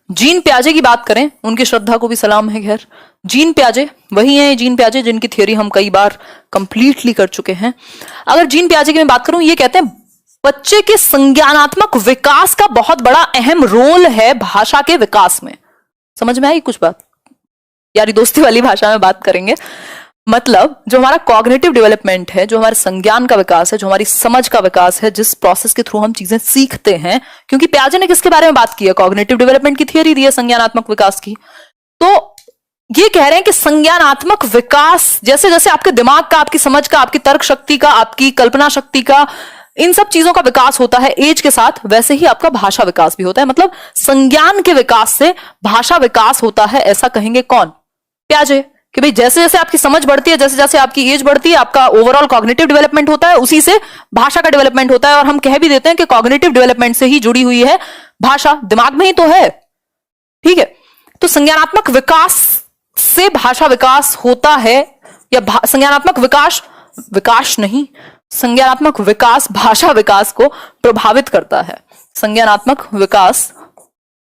Gene प्याजे की बात करें, उनकी श्रद्धा को भी सलाम है। खैर, जीन प्याजे वही है जीन प्याजे जिनकी थ्योरी हम कई बार कंप्लीटली कर चुके हैं। अगर जीन प्याजे की मैं बात करूं, ये कहते हैं बच्चे के संज्ञानात्मक विकास का बहुत बड़ा अहम रोल है भाषा के विकास में। समझ में आई कुछ बात? यारी दोस्ती वाली भाषा में बात करेंगे। मतलब जो हमारा कॉग्निटिव डेवलपमेंट है, जो हमारे संज्ञान का विकास है, जो हमारी समझ का विकास है, जिस प्रोसेस के थ्रू हम चीजें सीखते हैं, क्योंकि प्याजे ने किसके बारे में बात की है? कॉग्निटिव डेवलपमेंट की थियरी दी है संज्ञानात्मक विकास की। तो ये कह रहे हैं कि संज्ञानात्मक विकास जैसे जैसे आपके दिमाग का, आपकी समझ का, आपकी तर्क शक्ति का, आपकी कल्पना शक्ति का, इन सब चीजों का विकास होता है एज के साथ, वैसे ही आपका भाषा विकास भी होता है। मतलब संज्ञान के विकास से भाषा विकास होता है, ऐसा कहेंगे कौन? प्याजे। कि भाई जैसे जैसे आपकी समझ बढ़ती है, जैसे जैसे आपकी एज बढ़ती है, आपका ओवरऑल कॉग्निटिव डेवलपमेंट होता है, उसी से भाषा का डेवलपमेंट होता है। और हम कह भी देते हैं कि कॉग्निटिव डेवलपमेंट से ही जुड़ी हुई है भाषा, दिमाग में ही तो है। ठीक है, तो संज्ञानात्मक विकास से भाषा विकास होता है, या संज्ञानात्मक विकास नहीं, संज्ञानात्मक विकास भाषा विकास को प्रभावित करता है। संज्ञानात्मक विकास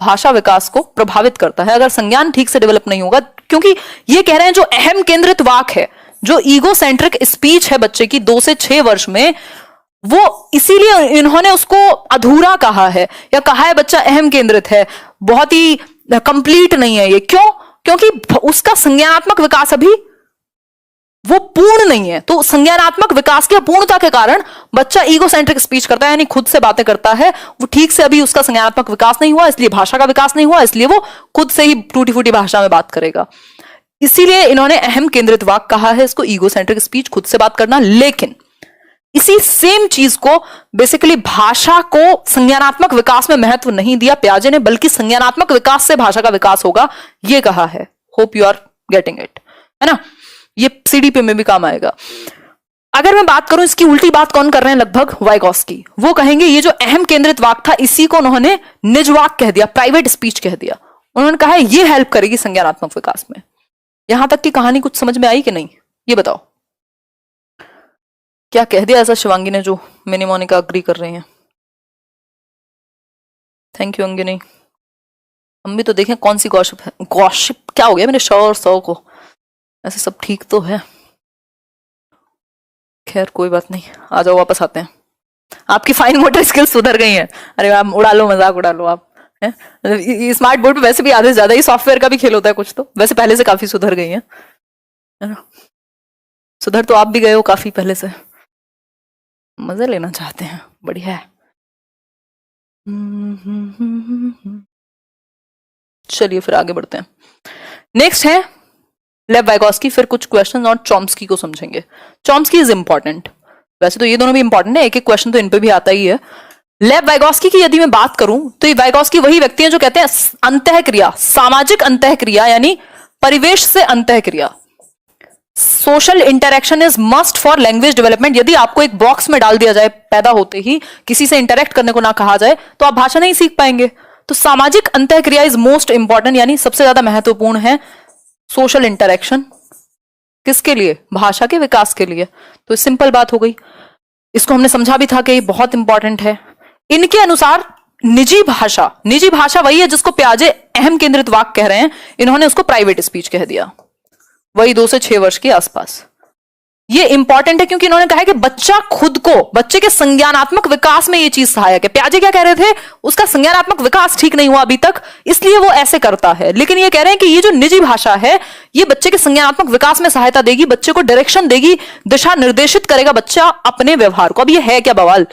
भाषा विकास को प्रभावित करता है अगर संज्ञान ठीक से डेवलप नहीं होगा। क्योंकि ये कह रहे हैं जो अहम केंद्रित वाक है, जो ईगो सेंट्रिक स्पीच है बच्चे की 2 से 6 वर्ष में, वो इसीलिए इन्होंने उसको अधूरा कहा है, या कहा है बच्चा अहम केंद्रित है, बहुत ही कंप्लीट नहीं है ये। क्यों? क्योंकि उसका संज्ञानात्मक विकास अभी वो पूर्ण नहीं है। तो संज्ञानात्मक विकास की अपूर्णता के कारण बच्चा ईगो सेंट्रिक स्पीच करता है, यानी खुद से बातें करता है। वो ठीक से अभी उसका संज्ञानात्मक विकास नहीं हुआ, इसलिए भाषा का विकास नहीं हुआ, इसलिए वो खुद से ही टूटी फूटी भाषा में बात करेगा। इसीलिए इन्होंने अहम केंद्रित वाक कहा है इसको, ईगो सेंट्रिक स्पीच, खुद से बात करना। लेकिन इसी सेम चीज को बेसिकली भाषा को संज्ञानात्मक विकास में महत्व नहीं दिया प्याजे ने, बल्कि संज्ञानात्मक विकास से भाषा का विकास होगा, ये कहा है। Hope you are getting it, है ना? ये सीडीपी में भी काम आएगा। अगर मैं बात करूं, इसकी उल्टी बात कौन कर रहे हैं लगभग? वाइगॉस्की। वो कहेंगे ये जो अहम केंद्रित वाक था, इसी को उन्होंने निज वाक कह दिया, प्राइवेट स्पीच कह दिया। उन्होंने कहा है ये हेल्प करेगी संज्ञानात्मक विकास में। यहां तक की कहानी कुछ समझ में आई कि नहीं, ये बताओ? क्या कह दिया ऐसा शिवांगी ने जो मिनी मोनिका अग्री कर रही हैं? Thank you Angini. हम भी तो देखें कौन सी गॉसिप है। गॉसिप क्या हो गया मेरे शो और सौ को? ऐसे सब ठीक तो है। खैर कोई बात नहीं, आ जाओ वापस आते हैं। आपकी फाइन मोटर स्किल्स सुधर गई हैं। अरे आप उड़ा लो, मजाक उड़ा लो आप। स्मार्ट बोर्ड पे वैसे भी आधे से ज्यादा ही सॉफ्टवेयर का भी खेल होता है कुछ, तो वैसे पहले से काफी सुधर गई है ना? सुधर तो आप भी गए हो काफी पहले से। मजे लेना चाहते हैं, बढ़िया है। चलिए फिर आगे बढ़ते हैं। नेक्स्ट है लेव वाइगॉस्की, फिर कुछ क्वेश्चन और चॉम्स्की को समझेंगे। चॉम्स्की इज इंपॉर्टेंट, वैसे तो ये दोनों भी इंपॉर्टेंट है, एक एक क्वेश्चन तो इन पे भी आता ही है। लेव वाइगॉस्की की यदि मैं बात करूं तो ये वाइगॉस्की वही व्यक्ति हैं जो कहते हैं अंतःक्रिया, सामाजिक अंतःक्रिया यानी परिवेश से अंतःक्रिया, social interaction is must for language development. यदि आपको एक बॉक्स में डाल दिया जाए, पैदा होते ही किसी से इंटरेक्ट करने को ना कहा जाए, तो आप भाषा नहीं सीख पाएंगे। तो सामाजिक अंतःक्रिया इज मोस्ट इंपॉर्टेंट, यानी सबसे ज्यादा महत्वपूर्ण है सोशल इंटरेक्शन। किसके लिए? भाषा के विकास के लिए। तो सिंपल बात हो गई, इसको हमने समझा भी था कि ये बहुत इंपॉर्टेंट है। इनके अनुसार निजी भाषा वही है जिसको प्याजे अहम केंद्रित वाक कह रहे हैं, इन्होंने उसको प्राइवेट स्पीच कह दिया, वही 2 से 6 वर्ष के आसपास। ये इंपॉर्टेंट है क्योंकि इन्होंने कहा है कि बच्चा खुद को, बच्चे के संज्ञानात्मक विकास में ये चीज सहायक है। प्याजे क्या कह रहे थे? उसका संज्ञानात्मक विकास ठीक नहीं हुआ अभी तक, इसलिए वो ऐसे करता है। लेकिन ये कह रहे हैं कि ये जो निजी भाषा है, ये बच्चे के संज्ञानात्मक विकास में सहायता देगी, बच्चे को डायरेक्शन देगी, दिशा निर्देशित करेगा बच्चा अपने व्यवहार को। अब ये है क्या बवाल?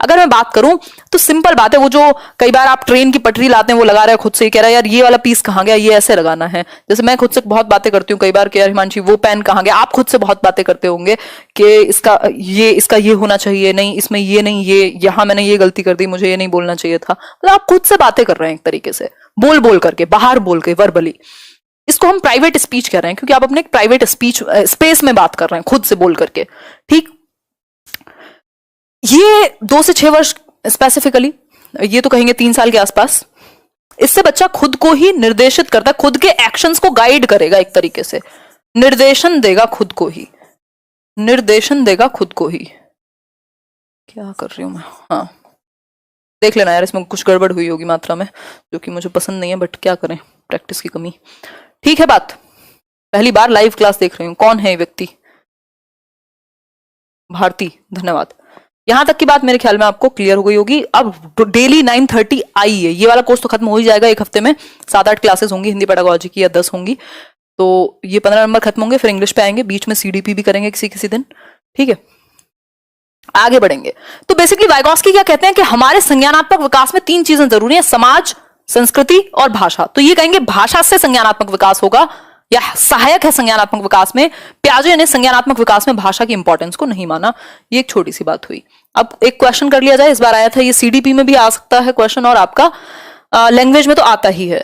अगर मैं बात करूं तो सिंपल बात है, वो जो कई बार आप ट्रेन की पटरी लाते हैं, वो लगा रहा है खुद से ही, कह रहा है यार ये वाला पीस कहां गया, ये ऐसे लगाना है। जैसे मैं खुद से बहुत बातें करती हूँ कई बार कि यार हिमांशी वो पेन कहां गया। आप खुद से बहुत बातें करते होंगे कि इसका ये होना चाहिए, नहीं इसमें ये नहीं, ये यहां मैंने ये गलती कर दी, मुझे ये नहीं बोलना चाहिए था। मतलब आप खुद से बातें कर रहे हैं एक तरीके से, बोल करके, बाहर बोल के, वर्बली। इसको हम प्राइवेट स्पीच कह रहे हैं क्योंकि आप अपने प्राइवेट स्पीच स्पेस में बात कर रहे हैं खुद से बोल करके। ठीक, ये 2 से 6 वर्ष स्पेसिफिकली, ये तो कहेंगे 3 साल के आसपास, इससे बच्चा खुद को ही निर्देशित करता है, खुद के एक्शंस को गाइड करेगा, एक तरीके से निर्देशन देगा खुद को ही, निर्देशन देगा खुद को ही। क्या कर रही हूं मैं? हाँ, देख लेना यार, इसमें कुछ गड़बड़ हुई होगी मात्रा में, जो कि मुझे पसंद नहीं है, बट क्या करें, प्रैक्टिस की कमी। ठीक है बात, पहली बार लाइव क्लास देख रही हूँ। कौन है ये व्यक्ति? भारती, धन्यवाद। यहां तक की बात मेरे ख्याल में आपको क्लियर हो गई होगी। अब डेली 9:30 आई है, ये वाला कोर्स तो खत्म हो ही जाएगा एक हफ्ते में। 7-8 क्लासेस होंगी हिंदी पेडागोजी की, या 10 होंगी, तो ये 15 नंबर खत्म होंगे, फिर इंग्लिश पे आएंगे, बीच में सीडीपी भी करेंगे किसी किसी दिन। ठीक है, आगे बढ़ेंगे। तो बेसिकली वाइगॉस्की क्या कहते हैं कि हमारे संज्ञानात्मक विकास में 3 चीजें जरूरी है, समाज, संस्कृति और भाषा। तो ये कहेंगे भाषा से संज्ञानात्मक विकास होगा या सहायक है संज्ञानात्मक विकास में। प्याजे ने संज्ञानात्मक विकास में भाषा की इंपॉर्टेंस को नहीं माना। ये एक छोटी सी बात हुई। अब एक क्वेश्चन कर लिया जाए, इस बार आया था ये सीडीपी में भी आ सकता है क्वेश्चन, और आपका लैंग्वेज में तो आता ही है।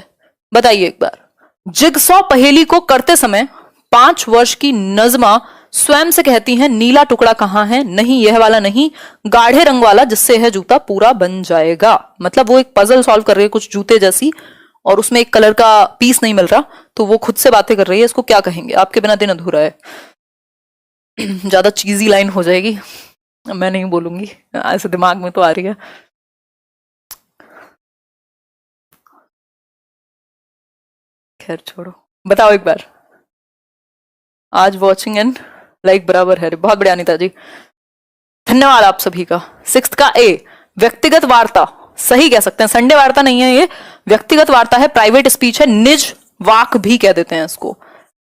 बताइए एक बार, जिगसॉ पहेली को करते समय 5 वर्ष की नजमा स्वयं से कहती है नीला टुकड़ा कहां है? नहीं, यह वाला नहीं, गाढ़े रंग वाला जिससे है जूता पूरा बन जाएगा। मतलब वो एक पजल सॉल्व कर रही है कुछ जूते जैसी, और उसमें एक कलर का पीस नहीं मिल रहा, तो वो खुद से बातें कर रही है। इसको क्या कहेंगे? आपके बिना दिन अधूरा है। ज्यादा चीजी लाइन हो जाएगी, मैं नहीं बोलूंगी, ऐसे दिमाग में तो आ रही है। खैर छोड़ो, बताओ एक बार। आज वॉचिंग एंड लाइक बराबर है। बहुत बढ़िया अनिता जी, धन्यवाद आप सभी का। 6th का ए, व्यक्तिगत वार्ता, सही कह सकते हैं। संडे वार्ता नहीं है ये, व्यक्तिगत वार्ता है, प्राइवेट स्पीच है, निज वाक भी कह देते हैं इसको,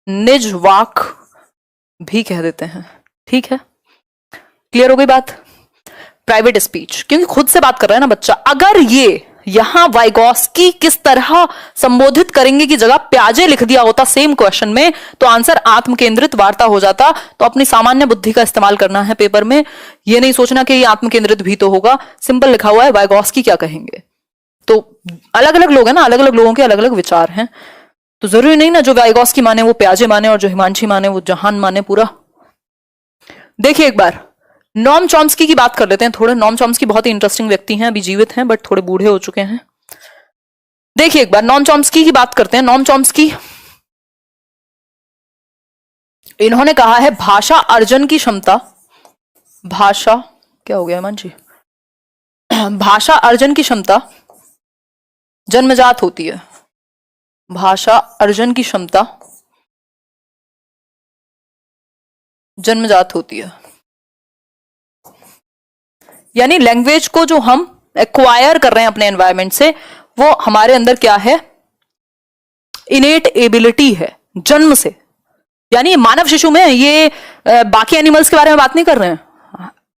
निज वाक भी कह देते हैं। ठीक है, क्लियर हो गई बात? प्राइवेट स्पीच, क्योंकि खुद से बात कर रहा है ना बच्चा। अगर ये यहां वाइगॉस्की किस तरह संबोधित करेंगे की जगह प्याजे लिख दिया होता सेम क्वेश्चन में, तो आंसर आत्म केंद्रित वार्ता हो जाता। तो अपनी सामान्य बुद्धि का इस्तेमाल करना है पेपर में, ये नहीं सोचना कि ये आत्म केंद्रित भी तो होगा। सिंपल लिखा हुआ है वाइगॉस्की क्या कहेंगे। तो अलग अलग लोग हैं ना, अलग अलग लोगों के अलग अलग विचार हैं, तो जरूरी नहीं ना जो वाइगॉस्की माने वो प्याजे माने, और जो हिमांशी माने वो जहान माने पूरा। देखिए एक बार नॉम चॉम्स्की की बात कर लेते हैं थोड़े। नॉम चॉम्स्की बहुत ही इंटरेस्टिंग व्यक्ति हैं, अभी जीवित हैं बट थोड़े बूढ़े हो चुके हैं। देखिए एक बार नॉम चॉम्स्की की बात करते हैं। नॉम चॉम्स्की, इन्होंने कहा है भाषा अर्जन की क्षमता, भाषा क्या हो गया मन जी, भाषा अर्जन की क्षमता जन्मजात होती है। भाषा अर्जन की क्षमता जन्मजात होती है, यानी लैंग्वेज को जो हम एक्वायर कर रहे हैं अपने एनवायरमेंट से, वो हमारे अंदर क्या है, इनेट एबिलिटी है, जन्म से। यानी मानव शिशु में ये बाकी एनिमल्स के बारे में बात नहीं कर रहे हैं,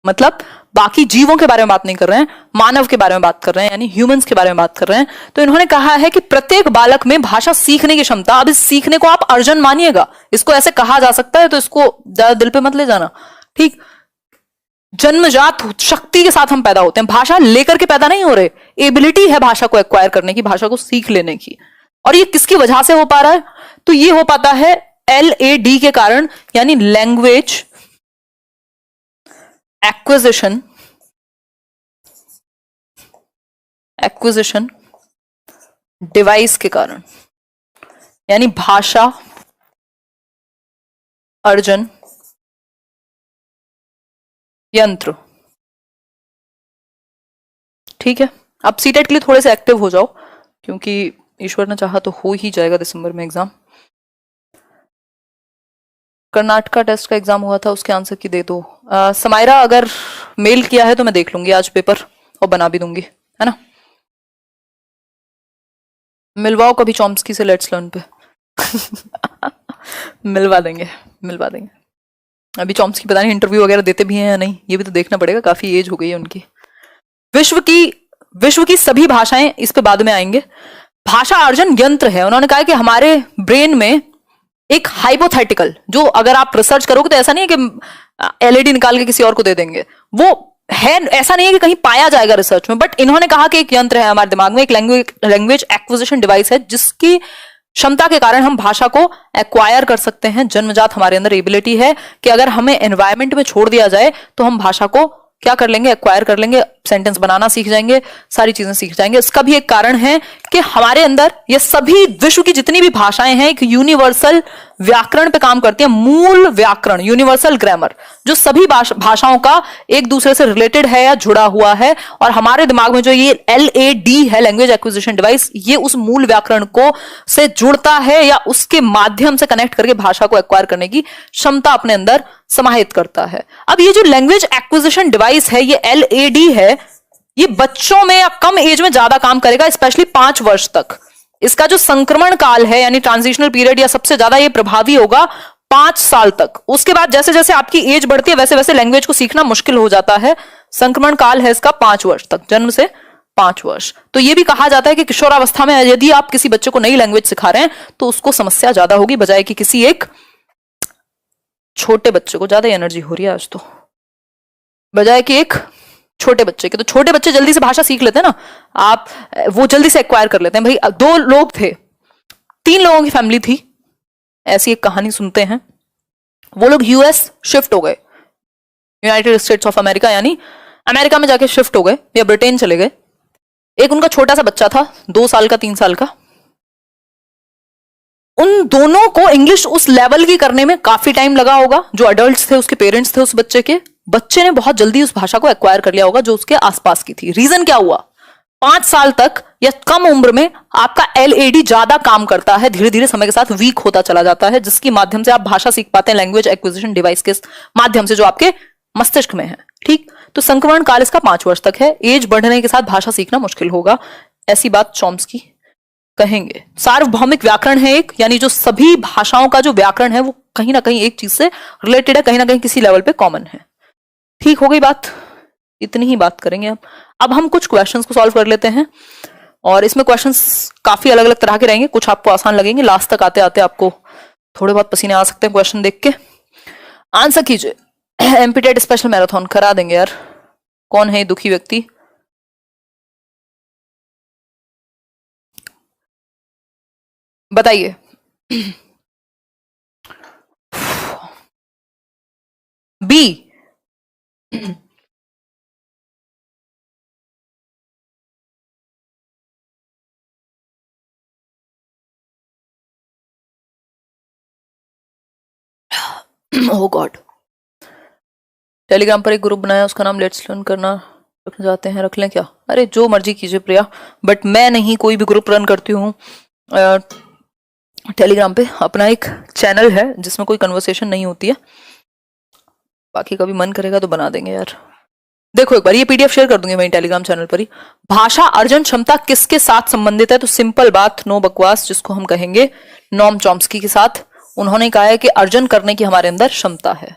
मतलब बाकी जीवों के बारे में बात नहीं कर रहे हैं, मानव के बारे में बात कर रहे हैं, यानी ह्यूमंस के बारे में बात कर रहे हैं। तो इन्होंने कहा है कि प्रत्येक बालक में भाषा सीखने की क्षमता, अब इस सीखने को आप अर्जन मानिएगा, इसको ऐसे कहा जा सकता है, तो इसको ज्यादा दिल पे मत ले जाना, ठीक। जन्मजात शक्ति के साथ हम पैदा होते हैं, भाषा लेकर के पैदा नहीं हो रहे, एबिलिटी है भाषा को एक्वायर करने की, भाषा को सीख लेने की। और ये किसकी वजह से हो पा रहा है? तो ये हो पाता है LAD के कारण, यानी लैंग्वेज एक्विजिशन डिवाइस के कारण, यानी भाषा अर्जन यंत्र। ठीक है, अब सीटेट के लिए थोड़े से एक्टिव हो जाओ, क्योंकि ईश्वर ने चाहा तो हो ही जाएगा दिसंबर में एग्जाम। कर्नाटका टेस्ट का एग्जाम हुआ था, उसके आंसर की दे दो। समायरा अगर मेल किया है तो मैं देख लूंगी आज पेपर और बना भी दूंगी, है ना। मिलवाओ कभी चॉम्स्की से लेट्स लर्न पे। मिलवा देंगे, मिलवा देंगे। अभी चॉम्स्की पता नहीं इंटरव्यू वगैरह देते भी हैं या नहीं, ये भी तो देखना पड़ेगा, काफी एज हो गई है उनकी। विश्व की सभी भाषाएं, इस पे बाद में आएंगे। भाषा अर्जन यंत्र है, उन्होंने कहा कि हमारे ब्रेन में एक हाइपोथेटिकल, जो अगर आप रिसर्च करोगे तो ऐसा नहीं है कि LAD निकाल के किसी और को दे देंगे, वो है, ऐसा नहीं है कि कहीं पाया जाएगा रिसर्च में, बट इन्होंने कहा कि एक यंत्र है हमारे दिमाग में, एक लैंग्वेज एक्विजिशन डिवाइस है, जिसकी क्षमता के कारण हम भाषा को एक्वायर कर सकते हैं। जन्मजात हमारे अंदर एबिलिटी है कि अगर हमें एनवायरमेंट में छोड़ दिया जाए तो हम भाषा को क्या कर लेंगे, एक्वायर कर लेंगे, सेंटेंस बनाना सीख जाएंगे, सारी चीजें सीख जाएंगे। इसका भी एक कारण है कि हमारे अंदर ये सभी विश्व की जितनी भी भाषाएं हैं एक यूनिवर्सल व्याकरण पे काम करती हैं, मूल व्याकरण, यूनिवर्सल ग्रामर, जो सभी भाषाओं का एक दूसरे से रिलेटेड है या जुड़ा हुआ है। और हमारे दिमाग में जो ये LAD है, लैंग्वेज एक्विजिशन डिवाइस, ये उस मूल व्याकरण को से जुड़ता है या उसके माध्यम से कनेक्ट करके भाषा को एक्वायर करने की क्षमता अपने अंदर समाहित करता है। अब ये जो लैंग्वेज एक्विजिशन डिवाइस है, ये LAD है, ये बच्चों में या कम एज में ज्यादा काम करेगा, स्पेशली 5 वर्ष तक। इसका जो संक्रमण काल है यानी ट्रांजिशनल पीरियड, या सबसे ज्यादा ये प्रभावी होगा 5 साल तक। उसके बाद जैसे जैसे आपकी एज बढ़ती है वैसे वैसे लैंग्वेज को सीखना मुश्किल हो जाता है। संक्रमण काल है इसका 5 वर्ष तक, जन्म से 5 वर्ष। तो ये भी कहा जाता है कि किशोरावस्था में यदि आप किसी बच्चे को नई लैंग्वेज सिखा रहे हैं तो उसको समस्या ज्यादा होगी, बजाय कि किसी एक छोटे बच्चे को। ज्यादा एनर्जी हो रही है आज तो, बजाय कि एक छोटे बच्चे के। तो छोटे बच्चे जल्दी से भाषा सीख लेते हैं ना, आप वो जल्दी से एक्वायर कर लेते हैं। भाई 2 लोग थे, 3 लोगों की फैमिली थी, ऐसी एक कहानी सुनते हैं। वो लोग US शिफ्ट हो गए, यूनाइटेड स्टेट्स ऑफ अमेरिका, यानी अमेरिका में जाके शिफ्ट हो गए या ब्रिटेन चले गए। एक उनका छोटा सा बच्चा था, 2 साल का 3 साल का। उन दोनों को इंग्लिश उस लेवल की करने में काफी टाइम लगा होगा। जो अडल्ट्स थे, उसके पेरेंट्स थे उस बच्चे ने बहुत जल्दी उस भाषा को एक्वायर कर लिया होगा जो उसके आसपास की थी। रीजन क्या हुआ, 5 साल तक या कम उम्र में आपका LAD ज्यादा काम करता है, धीरे धीरे समय के साथ वीक होता चला जाता है, जिसकी माध्यम से आप भाषा सीख पाते हैं लैंग्वेज एक्विजिशन डिवाइस के माध्यम से जो आपके मस्तिष्क में है। ठीक, तो संक्रमण काल इसका 5 वर्ष तक है। एज बढ़ने के साथ भाषा सीखना मुश्किल होगा, ऐसी बात चॉम्स्की कहेंगे। सार्वभौमिक व्याकरण है एक, यानी जो सभी भाषाओं का जो व्याकरण है वो कहीं ना कहीं एक चीज से रिलेटेड है, कहीं ना कहीं किसी लेवल पे कॉमन है। ठीक हो गई बात, इतनी ही बात करेंगे अब हम कुछ क्वेश्चंस को सॉल्व कर लेते हैं। और इसमें क्वेश्चंस काफी अलग अलग तरह के रहेंगे, कुछ आपको आसान लगेंगे, लास्ट तक आते आते आपको थोड़े बहुत पसीने आ सकते हैं क्वेश्चन देख के। आंसर कीजिए। एमपीटेट स्पेशल मैराथन करा देंगे यार। कौन है ये दुखी व्यक्ति? बताइए। बी। ओह गॉड। टेलीग्राम पर एक ग्रुप बनाया, उसका नाम लेट्स लर्न करना रखना चाहते हैं, रख लें क्या? अरे जो मर्जी कीजिए प्रिया, बट मैं नहीं कोई भी ग्रुप रन करती हूँ। टेलीग्राम पे अपना एक चैनल है जिसमें कोई कन्वर्सेशन नहीं होती है। बाकी कभी मन करेगा तो बना देंगे यार। देखो एक बार ये PDF शेयर कर दूंगी मैं टेलीग्राम चैनल पर ही। भाषा अर्जन क्षमता किसके साथ संबंधित है? तो सिंपल बात, नो बकवास, जिसको हम कहेंगे नॉम चॉम्स्की के साथ। उन्होंने कहा है कि अर्जन करने की हमारे अंदर क्षमता है।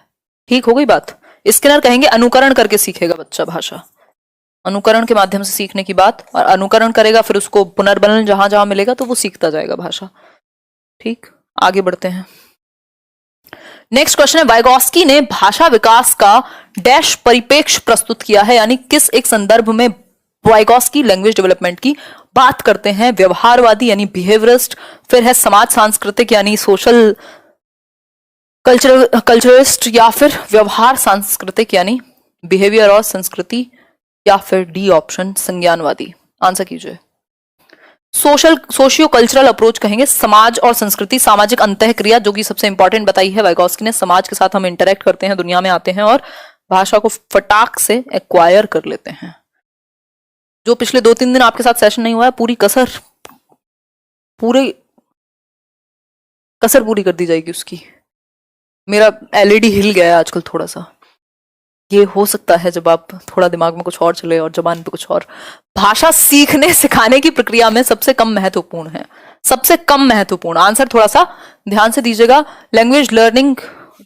ठीक हो गई बात। स्किनर कहेंगे अनुकरण करके सीखेगा बच्चा भाषा, अनुकरण के माध्यम से सीखने की बात, और अनुकरण करेगा फिर उसको पुनर्बलन जहां जहां मिलेगा तो वो सीखता जाएगा भाषा। ठीक, आगे बढ़ते हैं। नेक्स्ट क्वेश्चन है, वाइगॉस्की ने भाषा विकास का डैश परिप्रेक्ष्य प्रस्तुत किया है, यानी किस एक संदर्भ में वाइगॉस्की लैंग्वेज डेवलपमेंट की बात करते हैं? व्यवहारवादी यानी बिहेवियरिस्ट, फिर है समाज सांस्कृतिक यानी सोशल कल्चरिस्ट, या फिर व्यवहार सांस्कृतिक यानी बिहेवियर और संस्कृति, या फिर डी ऑप्शन संज्ञानवादी। आंसर कीजिए। सोशियो कल्चरल अप्रोच कहेंगे, समाज और संस्कृति, सामाजिक अंतःक्रिया, जो कि सबसे इंपॉर्टेंट बताई है वाइगॉस्की ने। समाज के साथ हम इंटरेक्ट करते हैं, दुनिया में आते हैं और भाषा को फटाक से एक्वायर कर लेते हैं। जो पिछले 2-3 दिन आपके साथ सेशन नहीं हुआ है, पूरी कसर पूरी कर दी जाएगी उसकी। मेरा LED हिल गया है आजकल थोड़ा सा। ये हो सकता है जब आप थोड़ा दिमाग में कुछ और चले और जबान पे कुछ और। भाषा सीखने सिखाने की प्रक्रिया में सबसे कम महत्वपूर्ण है, सबसे कम महत्वपूर्ण। आंसर थोड़ा सा ध्यान से दीजिएगा। लैंग्वेज लर्निंग,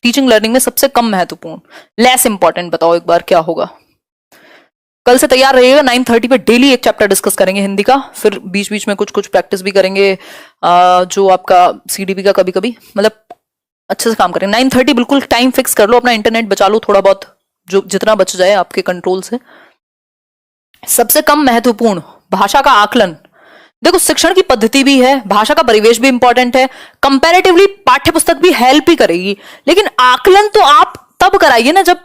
टीचिंग लर्निंग में सबसे कम महत्वपूर्ण, लेस इंपॉर्टेंट। बताओ एक बार क्या होगा? कल से तैयार रहिएगा। 9:30 पे डेली एक चैप्टर डिस्कस करेंगे हिंदी का, फिर बीच बीच में कुछ प्रैक्टिस भी करेंगे। जो आपका CDP का कभी कभी मतलब अच्छे से काम करेंगे। 9:30 बिल्कुल टाइम फिक्स कर लो, अपना इंटरनेट बचा लो थोड़ा बहुत, जो जितना बच जाए आपके कंट्रोल से। सबसे कम महत्वपूर्ण, भाषा का आकलन। देखो शिक्षण की पद्धति भी है, भाषा का परिवेश भी इंपॉर्टेंट है, कंपैरेटिवली पाठ्य पुस्तक भी हेल्प ही करेगी, लेकिन आकलन तो आप तब कराइए ना जब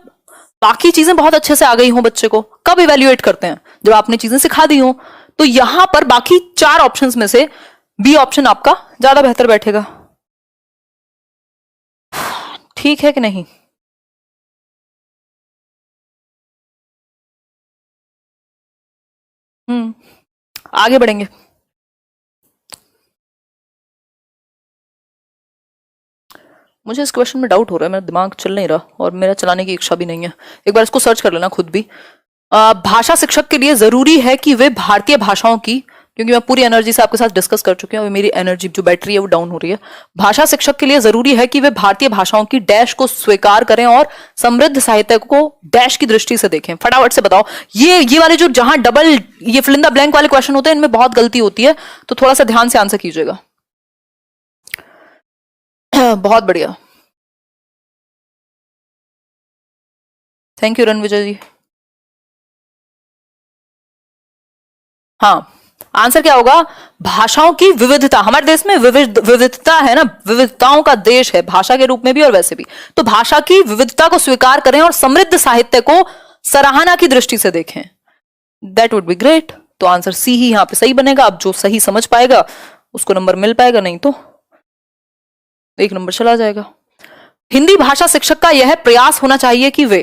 बाकी चीजें बहुत अच्छे से आ गई हो बच्चे को, कब इवेल्युएट करते हैं? जब आपने चीजें सिखा दी हो। तो यहां पर बाकी 4 ऑप्शंस में से बी ऑप्शन आपका ज्यादा बेहतर बैठेगा। ठीक है कि नहीं? आगे बढ़ेंगे। मुझे इस क्वेश्चन में डाउट हो रहा है, मेरा दिमाग चल नहीं रहा और मेरा चलाने की इच्छा भी नहीं है। एक बार इसको सर्च कर लेना खुद भी। भाषा शिक्षक के लिए जरूरी है कि वे भारतीय भाषाओं की, क्योंकि मैं पूरी एनर्जी से आपके साथ डिस्कस कर चुकी हूँ, मेरी एनर्जी जो बैटरी है वो डाउन हो रही है। भाषा शिक्षक के लिए जरूरी है कि वे भारतीय भाषाओं की डैश को स्वीकार करें और समृद्ध साहित्य को डैश की दृष्टि से देखें। फटाफट से बताओ। ये वाले जो जहां डबल ये फिल इन द ब्लैंक वाले क्वेश्चन होते हैं, इनमें बहुत गलती होती है, तो थोड़ा सा ध्यान से आंसर कीजिएगा। बहुत बढ़िया, थैंक यू रणविजय जी। हाँ, आंसर क्या होगा? भाषाओं की विविधता। हमारे देश में विविधता है ना, विविधताओं का देश है, भाषा के रूप में भी और वैसे भी। तो भाषा की विविधता को स्वीकार करें और समृद्ध साहित्य को सराहना की दृष्टि से देखें। That would be great. तो आंसर सी ही यहां पे सही बनेगा। अब जो सही समझ पाएगा उसको नंबर मिल पाएगा, नहीं तो 1 नंबर चला जाएगा। हिंदी भाषा शिक्षक का यह प्रयास होना चाहिए कि वे,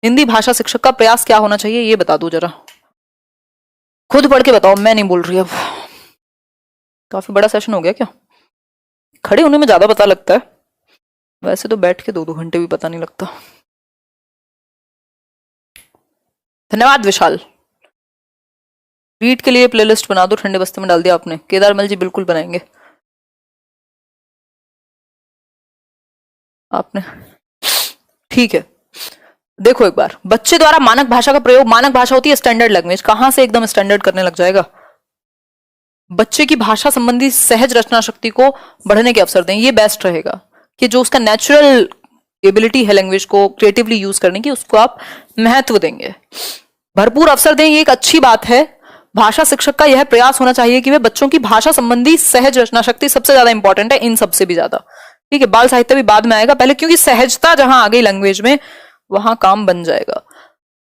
हिंदी भाषा शिक्षक का प्रयास क्या होना चाहिए ये बता दो जरा, खुद पढ़ के बताओ, मैं नहीं बोल रही। अब काफी बड़ा सेशन हो गया क्या? खड़े होने में ज्यादा पता लगता है, वैसे तो बैठ के 2-2 घंटे भी पता नहीं लगता। धन्यवाद विशाल। रीड के लिए प्लेलिस्ट बना दो, ठंडे बस्ते में डाल दिया आपने। केदारमल जी बिल्कुल बनाएंगे आपने, ठीक है। देखो एक बार, बच्चे द्वारा मानक भाषा का प्रयोग, मानक भाषा होती है स्टैंडर्ड लैंग्वेज, कहां से एकदम स्टैंडर्ड करने लग जाएगा। बच्चे की भाषा संबंधी सहज रचना शक्ति को बढ़ने के अवसर दें, ये बेस्ट रहेगा कि जो उसका नेचुरल एबिलिटी है लैंग्वेज को क्रिएटिवली यूज करने की, उसको आप महत्व देंगे, भरपूर अवसर दें, ये एक अच्छी बात है। भाषा शिक्षक का यह प्रयास होना चाहिए कि वे बच्चों की भाषा संबंधी सहज रचना शक्ति सबसे ज्यादा इंपॉर्टेंट है, इन सबसे भी ज्यादा। ठीक है, बाल साहित्य भी बाद में आएगा, पहले क्योंकि सहजता जहां आ गई लैंग्वेज में वहां काम बन जाएगा।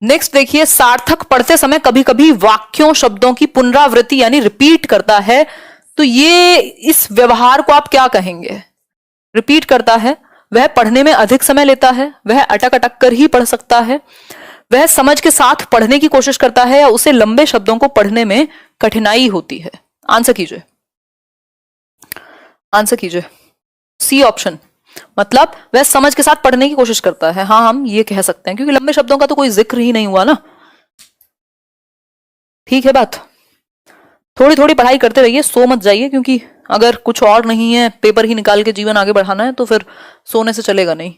नेक्स्ट देखिए, सार्थक पढ़ते समय कभी कभी वाक्यों शब्दों की पुनरावृत्ति यानी रिपीट करता है, तो ये इस व्यवहार को आप क्या कहेंगे? रिपीट करता है, वह पढ़ने में अधिक समय लेता है, वह अटक अटक कर ही पढ़ सकता है, वह समझ के साथ पढ़ने की कोशिश करता है, या उसे लंबे शब्दों को पढ़ने में कठिनाई होती है। आंसर कीजिए, आंसर कीजिए। सी ऑप्शन, मतलब वह समझ के साथ पढ़ने की कोशिश करता है। हाँ, हम ये कह सकते हैं, क्योंकि लंबे शब्दों का तो कोई जिक्र ही नहीं हुआ ना। ठीक है बात, थोड़ी थोड़ी पढ़ाई करते रहिए, सो मत जाइए, क्योंकि अगर कुछ और नहीं है, पेपर ही निकाल के जीवन आगे बढ़ाना है, तो फिर सोने से चलेगा नहीं।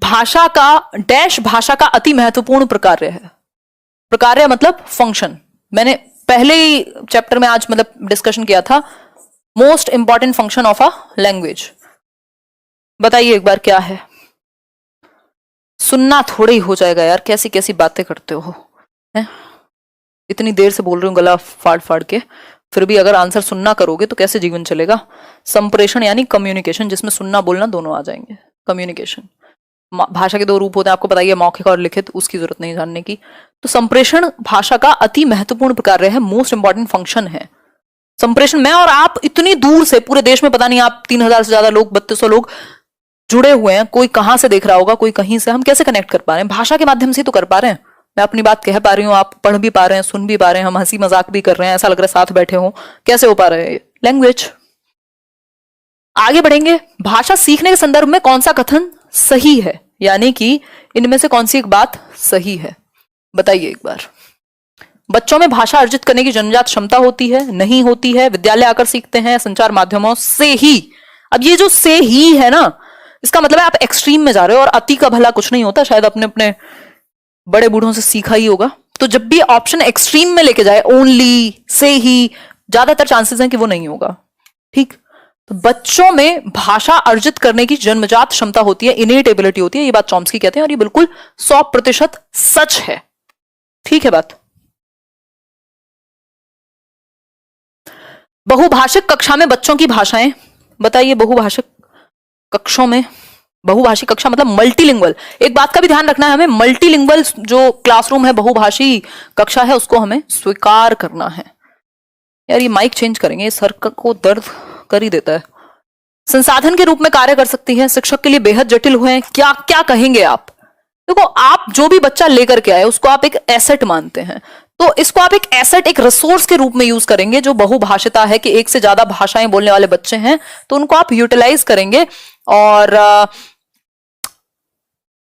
भाषा का डैश, भाषा का अति महत्वपूर्ण प्रकार्य है। प्रकार्य मतलब फंक्शन, मैंने पहले ही चैप्टर में आज मतलब डिस्कशन किया था, most important function of a language. बताइए एक बार क्या है? सुनना थोड़े ही हो जाएगा यार, कैसी कैसी बातें करते हो हैं? इतनी देर से बोल रही हूँ गला फाड़ फाड़ के, फिर भी अगर आंसर सुनना करोगे तो कैसे जीवन चलेगा? संप्रेषण यानी कम्युनिकेशन, जिसमें सुनना बोलना दोनों आ जाएंगे। कम्युनिकेशन, भाषा के 2 रूप होते हैं, आपको बताइए, मौखिक और लिखित, उसकी जरूरत नहीं जानने की। तो संप्रेषण भाषा का अति महत्वपूर्ण प्रकार है, मोस्ट इंपॉर्टेंट फंक्शन है संप्रेषण। मैं और आप इतनी दूर से, पूरे देश में पता नहीं आप 3000 से ज्यादा लोग, 3200 लोग जुड़े हुए हैं, कोई कहां से देख रहा होगा, कोई कहीं से, हम कैसे कनेक्ट कर पा रहे हैं? भाषा के माध्यम से तो कर पा रहे हैं। मैं अपनी बात कह पा रही हूँ, आप पढ़ भी पा रहे हैं, सुन भी पा रहे हैं, हम हंसी मजाक भी कर रहे हैं, ऐसा लग रहा है साथ बैठे हो। कैसे हो पा रहे हैं? लैंग्वेज। आगे बढ़ेंगे, भाषा सीखने के संदर्भ में कौन सा कथन सही है, यानी कि इनमें से कौन सी एक बात सही है? बताइए एक बार। बच्चों में भाषा अर्जित करने की जन्मजात क्षमता होती है, नहीं होती है, विद्यालय आकर सीखते हैं, संचार माध्यमों से ही। अब ये जो से ही है ना, इसका मतलब है आप एक्सट्रीम में जा रहे हो, और अति का भला कुछ नहीं होता, शायद अपने अपने बड़े बूढ़ों से सीखा ही होगा। तो जब भी ऑप्शन एक्सट्रीम में लेके जाए, ओनली, से ही, ज्यादातर चांसेस हैं कि वो नहीं होगा। ठीक, तो बच्चों में भाषा अर्जित करने की जन्मजात क्षमता होती है, इनेट एबिलिटी होती है, ये बात चॉम्स्की कहते हैं, और ये बिल्कुल 100% सच है। ठीक है बात। बहुभाषिक कक्षा में बच्चों की भाषाएं, बताइए बहुभाषिक कक्षों में बहुभाषी कक्षा मतलब मल्टीलिंगुअल। एक बात का भी ध्यान रखना है हमें, मल्टीलिंगुअल जो क्लासरूम है, बहुभाषी कक्षा है, उसको हमें स्वीकार करना है। यार ये माइक चेंज करेंगे, ये सर को दर्द कर ही देता है। संसाधन के रूप में कार्य कर सकती है, शिक्षक के लिए बेहद जटिल हुए हैं। क्या क्या कहेंगे आप? देखो, आप जो भी बच्चा लेकर के आए उसको आप एक एसेट मानते हैं, तो इसको आप एक एसेट, एक रिसोर्स के रूप में यूज करेंगे। जो बहुभाषिता है कि एक से ज्यादा भाषाएं बोलने वाले बच्चे हैं, तो उनको आप यूटिलाइज करेंगे और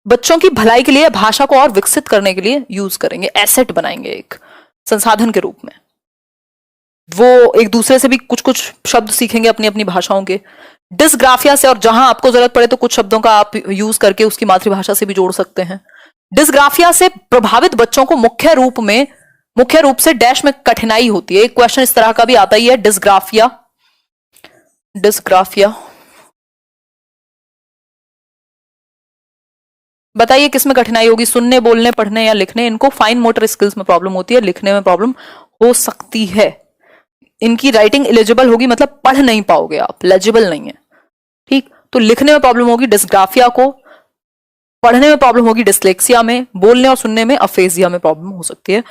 बच्चों की भलाई के लिए, भाषा को और विकसित करने के लिए यूज करेंगे, एसेट बनाएंगे एक संसाधन के रूप में। वो एक दूसरे से भी कुछ कुछ शब्द सीखेंगे अपनी अपनी भाषाओं के, डिस्ग्राफिया से, और जहां आपको जरूरत पड़े तो कुछ शब्दों का आप यूज करके उसकी मातृभाषा से भी जोड़ सकते हैं। डिस्ग्राफिया से प्रभावित बच्चों को मुख्य रूप से डैश में कठिनाई होती है। एक क्वेश्चन इस तरह का भी आता ही है, डिस्ग्राफिया बताइए किसमें कठिनाई होगी? सुनने, बोलने, पढ़ने या लिखने? इनको फाइन मोटर स्किल्स में प्रॉब्लम होती है, लिखने में प्रॉब्लम हो सकती है। इनकी राइटिंग एलिजिबल होगी, मतलब पढ़ नहीं पाओगे आप, लेजिबल नहीं है, ठीक। तो लिखने में प्रॉब्लम होगी डिस्ग्राफिया को, पढ़ने में प्रॉब्लम होगी डिस्लेक्सिया में, बोलने और सुनने में अफेजिया में प्रॉब्लम हो सकती है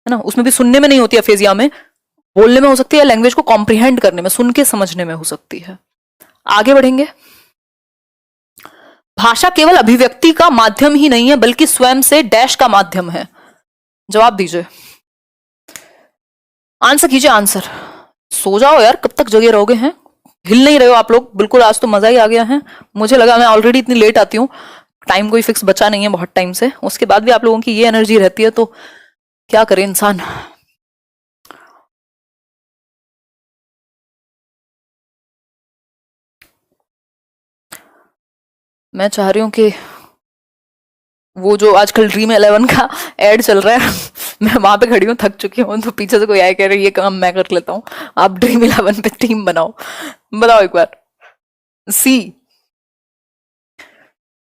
ना। उसमें भी सुनने में नहीं होती अफेजिया में, बोलने में हो सकती है, लैंग्वेज को कॉम्प्रिहेंड करने में, सुन के समझने में हो सकती है। आगे बढ़ेंगे। भाषा केवल अभिव्यक्ति का माध्यम ही नहीं है, बल्कि स्वयं से डैश का माध्यम है। जवाब दीजिए, आंसर कीजिए, आंसर। सो जाओ यार, कब तक जगे रहोगे? हैं, हिल नहीं रहे हो आप लोग बिल्कुल। आज तो मजा ही आ गया है। मुझे लगा, मैं ऑलरेडी इतनी लेट आती हूँ, टाइम कोई फिक्स बचा नहीं है बहुत टाइम से, उसके बाद भी आप लोगों की ये एनर्जी रहती है, तो क्या करे इंसान। मैं चाह रही हूं कि वो जो आजकल ड्रीम 11 का एड चल रहा है मैं वहां पे खड़ी हूँ, थक चुकी हूँ, तो पीछे से कोई आए कह रही है ये काम मैं कर लेता हूँ, आप ड्रीम 11 पे टीम बनाओ। बताओ एक बार। सी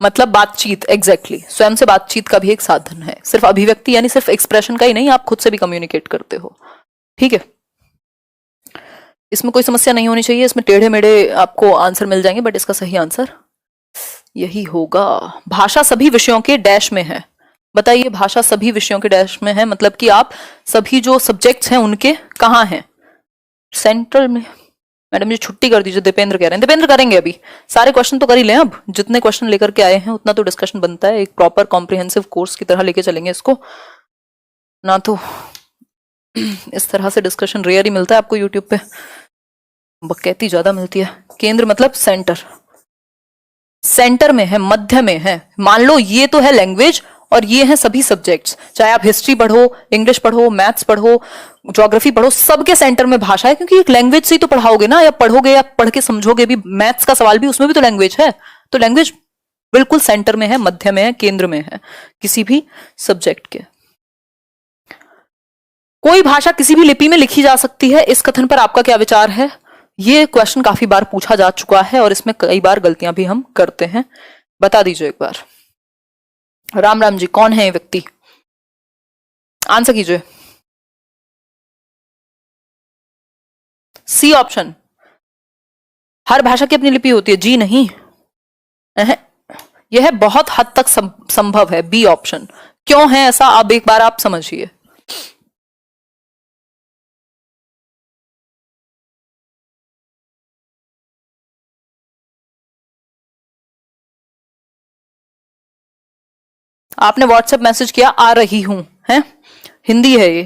मतलब बातचीत, एग्जैक्टली स्वयं से बातचीत का भी एक साधन है, सिर्फ अभिव्यक्ति यानी सिर्फ एक्सप्रेशन का ही नहीं, आप खुद से भी कम्युनिकेट करते हो, ठीक है। इसमें कोई समस्या नहीं होनी चाहिए, इसमें टेढ़े मेढ़े आपको आंसर मिल जाएंगे, बट इसका सही आंसर यही होगा। भाषा सभी विषयों के डैश में है। बताइए, भाषा सभी विषयों के डैश में है मतलब कि आप सभी जो सब्जेक्ट्स हैं उनके कहाँ हैं? सेंट्रल में। मैडम जी छुट्टी कर दीजिए, दीपेंद्र कह रहे हैं। दीपेंद्र करेंगे, अभी सारे क्वेश्चन तो कर ही लें, अब जितने क्वेश्चन लेकर के आए हैं उतना तो डिस्कशन बनता है, एक प्रॉपर कॉम्प्रिहेंसिव कोर्स की तरह लेके चलेंगे इसको ना, तो इस तरह से डिस्कशन रेयर ही मिलता है आपको यूट्यूब पे, बकैती ज्यादा मिलती है। केंद्र मतलब सेंटर, सेंटर में है, मध्य में है। मान लो ये तो है लैंग्वेज और ये है सभी सब्जेक्ट्स, चाहे आप हिस्ट्री पढ़ो, इंग्लिश पढ़ो, मैथ्स पढ़ो, ज्योग्राफी पढ़ो, सबके सेंटर में भाषा है, क्योंकि एक लैंग्वेज से ही तो पढ़ाओगे ना, या पढ़ोगे या पढ़ के समझोगे भी। मैथ्स का सवाल भी, उसमें भी तो लैंग्वेज है, तो लैंग्वेज बिल्कुल सेंटर में है, मध्य में है, केंद्र में है किसी भी सब्जेक्ट के। कोई भाषा किसी भी लिपि में लिखी जा सकती है, इस कथन पर आपका क्या विचार है? ये क्वेश्चन काफी बार पूछा जा चुका है और इसमें कई बार गलतियां भी हम करते हैं, बता दीजिए एक बार। राम राम जी, कौन है ये व्यक्ति? आंसर कीजिए। सी ऑप्शन, हर भाषा की अपनी लिपि होती है। जी नहीं, यह बहुत हद तक संभव है। B option. क्यों है ऐसा, अब एक बार आप समझिए। आपने व्हाट्सएप मैसेज किया, आ रही हूं, है हिंदी है ये,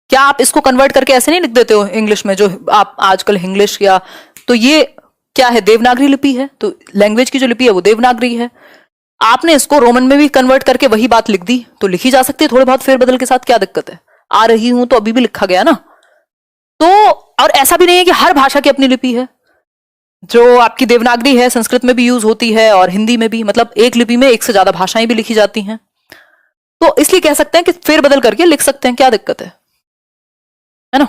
क्या आप इसको कन्वर्ट करके ऐसे नहीं लिख देते हो इंग्लिश में, जो आप आजकल इंग्लिश या, तो ये क्या है, देवनागरी लिपि है, तो लैंग्वेज की जो लिपि है वो देवनागरी है। आपने इसको रोमन में भी कन्वर्ट करके वही बात लिख दी, तो लिखी जा सकती है थोड़े बहुत फेरबदल के साथ, क्या दिक्कत है? आ रही हूं तो अभी भी लिखा गया ना। तो और ऐसा भी नहीं है कि हर भाषा की अपनी लिपि है, जो आपकी देवनागरी है संस्कृत में भी यूज होती है और हिंदी में भी, मतलब एक लिपि में एक से ज्यादा भाषाएं भी लिखी जाती हैं, तो इसलिए कह सकते हैं कि फेरबदल करके लिख सकते हैं, क्या दिक्कत है ना।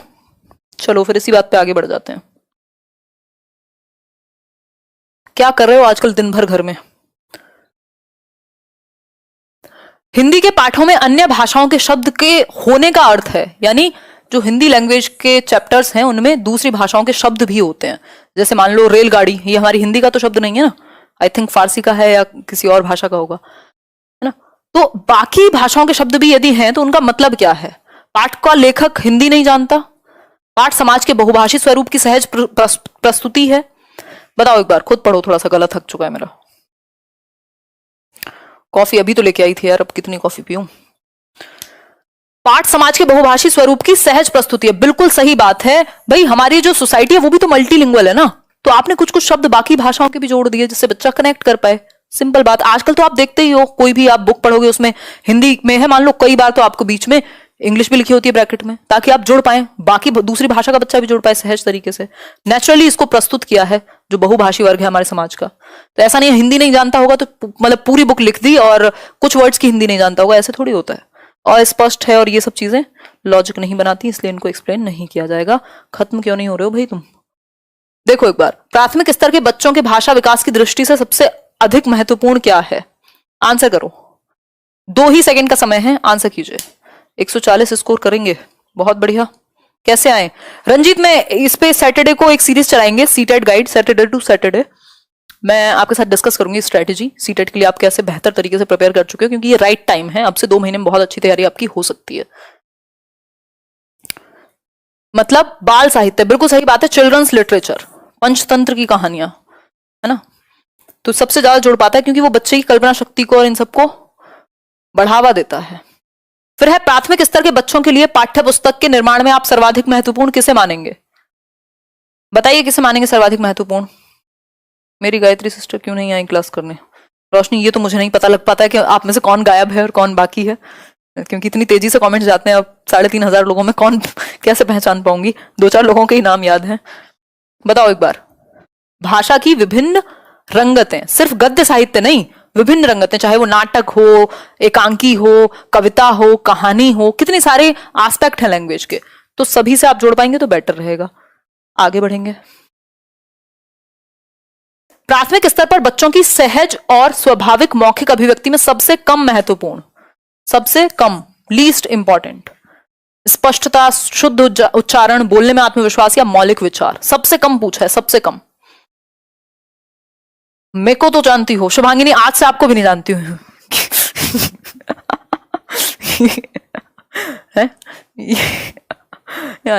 चलो फिर इसी बात पे आगे बढ़ जाते हैं। क्या कर रहे हो आजकल दिन भर घर में? हिंदी के पाठों में अन्य भाषाओं के शब्द के होने का अर्थ है, यानी जो हिंदी लैंग्वेज के चैप्टर्स हैं उनमें दूसरी भाषाओं के शब्द भी होते हैं। जैसे मान लो रेलगाड़ी, ये हमारी हिंदी का तो शब्द नहीं है ना, आई थिंक फारसी का है या किसी और भाषा का होगा, है ना। तो बाकी भाषाओं के शब्द भी यदि हैं तो उनका मतलब क्या है? पाठ का लेखक हिंदी नहीं जानता, पाठ समाज के बहुभाषी स्वरूप की सहज प्रस्तुति है। बताओ एक बार, खुद पढ़ो, थोड़ा सा गला थक चुका है मेरा। कॉफी अभी तो लेके आई थी यार, अब कितनी कॉफी पीऊं। पाठ समाज के बहुभाषी स्वरूप की सहज प्रस्तुति है, बिल्कुल सही बात है भाई। हमारी जो सोसाइटी है वो भी तो मल्टीलिंगुअल है ना, तो आपने कुछ कुछ शब्द बाकी भाषाओं के भी जोड़ दिए जिससे बच्चा कनेक्ट कर पाए। सिंपल बात। आजकल तो आप देखते ही हो, कोई भी आप बुक पढ़ोगे उसमें हिंदी में है, मान लो, कई बार तो आपको बीच में इंग्लिश भी लिखी होती है ब्रैकेट में, ताकि आप जुड़ पाए, बाकी दूसरी भाषा का बच्चा भी जुड़ पाए सहज तरीके से। नेचुरली इसको प्रस्तुत किया है जो बहुभाषी वर्ग है हमारे समाज का। तो ऐसा नहीं है हिंदी नहीं जानता होगा तो मतलब पूरी बुक लिख दी और कुछ वर्ड्स की हिंदी नहीं जानता होगा, ऐसे थोड़ी होता है। और स्पष्ट है और ये सब चीजें लॉजिक नहीं बनाती, इसलिए इनको एक्सप्लेन नहीं किया जाएगा। खत्म क्यों नहीं हो रहे हो भाई तुम? देखो एक बार, प्राथमिक स्तर के बच्चों के भाषा विकास की दृष्टि से सबसे अधिक महत्वपूर्ण क्या है? आंसर करो, 2 ही सेकंड का समय है, आंसर कीजिए। 140 स्कोर करेंगे, बहुत बढ़िया। कैसे आए रंजीत? मैं इस पे सैटरडे को एक सीरीज चलाएंगे, CTET guide, Saturday to Saturday. मैं आपके साथ डिस्कस करूंगी स्ट्रेटेजी सीटेट के लिए, आप कैसे बेहतर तरीके से प्रिपेयर कर चुके हो, क्योंकि ये राइट टाइम है। अब से 2 महीने में बहुत अच्छी तैयारी आपकी हो सकती है। मतलब बाल साहित्य, बिल्कुल सही बात है। चिल्ड्रंस लिटरेचर, पंचतंत्र की कहानियां, है ना, तो सबसे ज्यादा जोड़ पाता है क्योंकि वो बच्चे की कल्पना शक्ति को और इन सबको बढ़ावा देता है। फिर है प्राथमिक स्तर के बच्चों के लिए पाठ्य पुस्तक के निर्माण में आप सर्वाधिक महत्वपूर्ण किसे मानेंगे? बताइए किसे मानेंगे सर्वाधिक महत्वपूर्ण? मेरी गायत्री सिस्टर क्यों नहीं आई क्लास करने? रोशनी, ये तो मुझे नहीं पता लग पाता है कि आप में से कौन गायब है और कौन बाकी है, क्योंकि इतनी तेजी से कमेंट्स जाते हैं। अब 3500 लोगों में कौन कैसे पहचान पाऊंगी? 2-4 लोगों के ही नाम याद हैं। बताओ एक बार, भाषा की विभिन्न रंगतें, सिर्फ गद्य साहित्य नहीं, विभिन्न रंगतें, चाहे वो नाटक हो, एकांकी हो, कविता हो, कहानी हो, कितने सारे एस्पेक्ट हैं लैंग्वेज के, तो सभी से आप जोड़ पाएंगे तो बेटर रहेगा। आगे बढ़ेंगे। प्राथमिक स्तर पर बच्चों की सहज और स्वाभाविक मौखिक अभिव्यक्ति में सबसे कम महत्वपूर्ण, सबसे कम, लीस्ट इंपॉर्टेंट, स्पष्टता, शुद्ध उच्चारण, बोलने में आत्मविश्वास या मौलिक विचार, सबसे कम पूछा है, सबसे कम। मेरे को तो जानती हो शुभांगिनी, आज से आपको भी नहीं जानती हूँ है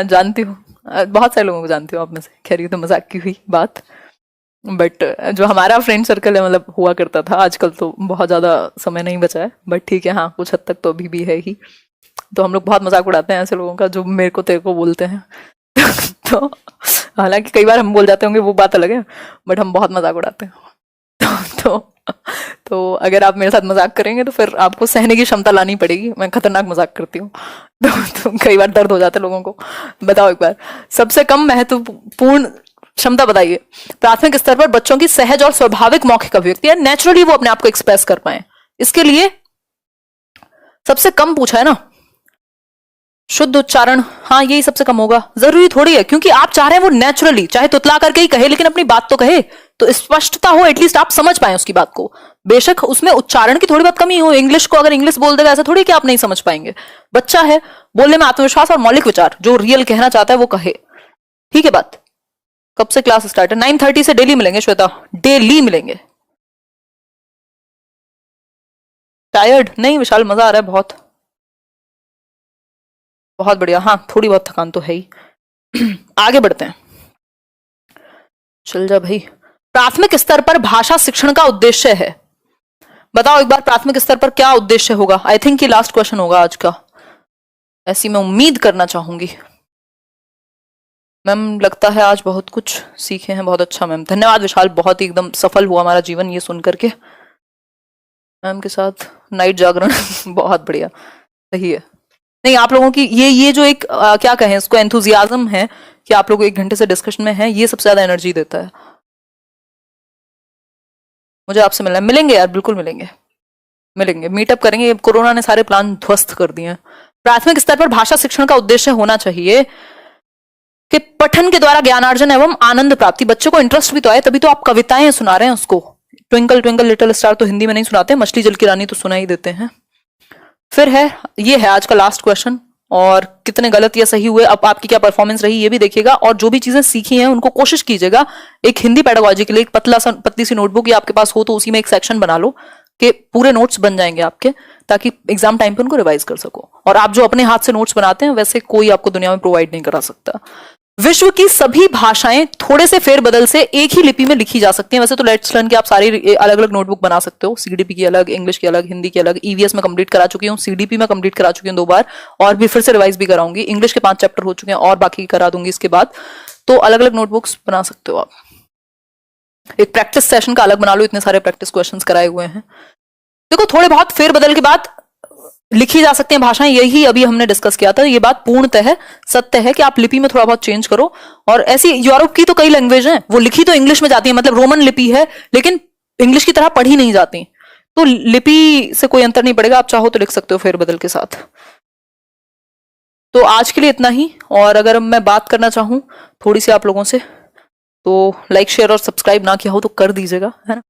जानती हूँ, बहुत सारे लोगों को जानती हूँ आप में से। खैर ये तो मजाक की हुई बात, बट जो हमारा फ्रेंड सर्कल है, मतलब हुआ करता था, आजकल तो बहुत ज्यादा समय नहीं बचा है, बट ठीक है, हाँ कुछ हद तक तो अभी भी है ही। तो हम लोग बहुत मजाक उड़ाते हैं ऐसे लोगों का जो मेरे को तेरे को बोलते हैं तो हालांकि कई बार हम बोल जाते होंगे, वो बात अलग है, बट हम बहुत मजाक उड़ाते हैं। तो अगर आप मेरे साथ मजाक करेंगे तो फिर आपको सहने की क्षमता लानी पड़ेगी। मैं खतरनाक मजाक करती हूँ तो कई बार दर्द हो जाता है लोगों को। बताओ एक बार, सबसे कम महत्वपूर्ण क्षमता बताइए प्राथमिक स्तर पर बच्चों की सहज और स्वाभाविक मौखिक अभिव्यक्ति है, नेचुरली वो अपने आप को एक्सप्रेस कर पाए, इसके लिए सबसे कम पूछा है ना। शुद्ध उच्चारण, हाँ यही सबसे कम होगा, जरूरी थोड़ी है, क्योंकि आप चाह रहे हैं वो नेचुरली, चाहे तुतला करके ही कहे, लेकिन अपनी बात तो कहे, तो स्पष्टता हो, एटलीस्ट आप समझ पाए उसकी बात को। बेशक उसमें उच्चारण की थोड़ी बहुत कमी हो, इंग्लिश को अगर इंग्लिश बोल देगा ऐसा थोड़ी कि आप नहीं समझ पाएंगे। बच्चा है, बोलने में आत्मविश्वास और मौलिक विचार, जो रियल कहना चाहता है वो कहे। ठीक है बात। कब से क्लास स्टार्ट है? 9:30 से डेली मिलेंगे श्वेता, डेली मिलेंगे। टायर्ड नहीं विशाल, मजा आ रहा है बहुत, बहुत बढ़िया। हाँ थोड़ी बहुत थकान तो है ही। आगे बढ़ते हैं, चल जा भाई। प्राथमिक स्तर पर भाषा शिक्षण का उद्देश्य है, बताओ एक बार, प्राथमिक स्तर पर क्या उद्देश्य होगा? आई थिंक ये लास्ट क्वेश्चन होगा आज का, ऐसी मैं उम्मीद करना चाहूंगी। मैम लगता है आज बहुत कुछ सीखे हैं, बहुत अच्छा मैम, धन्यवाद विशाल, बहुत ही एकदम सफल हुआ हमारा जीवन ये सुन करके। मैम के साथ नाइट जागरण बहुत बढ़िया, सही है। नहीं आप लोगों की ये जो एक क्या कहें इसको, एंथुजियाज्म है कि आप लोग 1 घंटे से डिस्कशन में हैं, ये सबसे ज्यादा एनर्जी देता है। मुझे आपसे मिलना है, मिलेंगे यार, बिल्कुल मिलेंगे, मिलेंगे, मीटअप करेंगे। कोरोना ने सारे प्लान ध्वस्त कर दिए हैं। प्राथमिक स्तर पर भाषा शिक्षण का उद्देश्य होना चाहिए कि पठन के द्वारा ज्ञानार्जन एवं आनंद प्राप्ति, बच्चों को इंटरेस्ट भी तो आए, तभी तो आप कविताएं सुना रहे हैं उसको। ट्विंकल ट्विंकल लिटिल स्टार तो हिंदी में नहीं सुनाते, मछली जल की रानी तो सुना ही देते हैं। फिर है, ये है आज का लास्ट क्वेश्चन, और कितने गलत या सही हुए, अब आपकी क्या परफॉर्मेंस रही ये भी देखिएगा, और जो भी चीजें सीखी हैं उनको कोशिश कीजिएगा एक हिंदी पेडागोजी के लिए एक पतली सी नोटबुक या आपके पास हो तो उसी में एक सेक्शन बना लो कि पूरे नोट्स बन जाएंगे आपके, ताकि एग्जाम टाइम पे उनको रिवाइज कर सको। और आप जो अपने हाथ से नोट्स बनाते हैं वैसे कोई आपको दुनिया में प्रोवाइड नहीं करा सकता। विश्व की सभी भाषाएं थोड़े से फेरबदल से एक ही लिपि में लिखी जा सकती हैं। वैसे तो लेट्स लर्न के आप सारी अलग अलग नोटबुक बना सकते हो, सीडीपी की अलग, इंग्लिश की अलग, हिंदी की अलग। ईवीएस में कंप्लीट करा चुकी हूँ, सीडीपी में कंप्लीट करा चुकी हूँ 2 बार, और भी फिर से रिवाइज भी कराऊंगी। इंग्लिश के 5 चैप्टर हो चुके हैं और बाकी करा दूंगी इसके बाद। तो अलग अलग नोटबुक्स बना सकते हो आप। एक प्रैक्टिस सेशन का अलग बना लो, इतने सारे प्रैक्टिस क्वेश्चंस कराए हुए हैं। देखो थोड़े बहुत फेरबदल के बाद लिखी जा सकती हैं भाषाएं, यही अभी हमने डिस्कस किया था। ये बात पूर्णतः सत्य है कि आप लिपि में थोड़ा बहुत चेंज करो। और ऐसी यूरोप की तो कई लैंग्वेज हैं, वो लिखी तो इंग्लिश में जाती है, मतलब रोमन लिपि है, लेकिन इंग्लिश की तरह पढ़ी नहीं जाती। तो लिपि से कोई अंतर नहीं पड़ेगा, आप चाहो तो लिख सकते हो फेरबदल के साथ। तो आज के लिए इतना ही। और अगर मैं बात करना चाहूं थोड़ी सी आप लोगों से, तो लाइक शेयर और सब्सक्राइब ना किया हो तो कर दीजिएगा, है ना।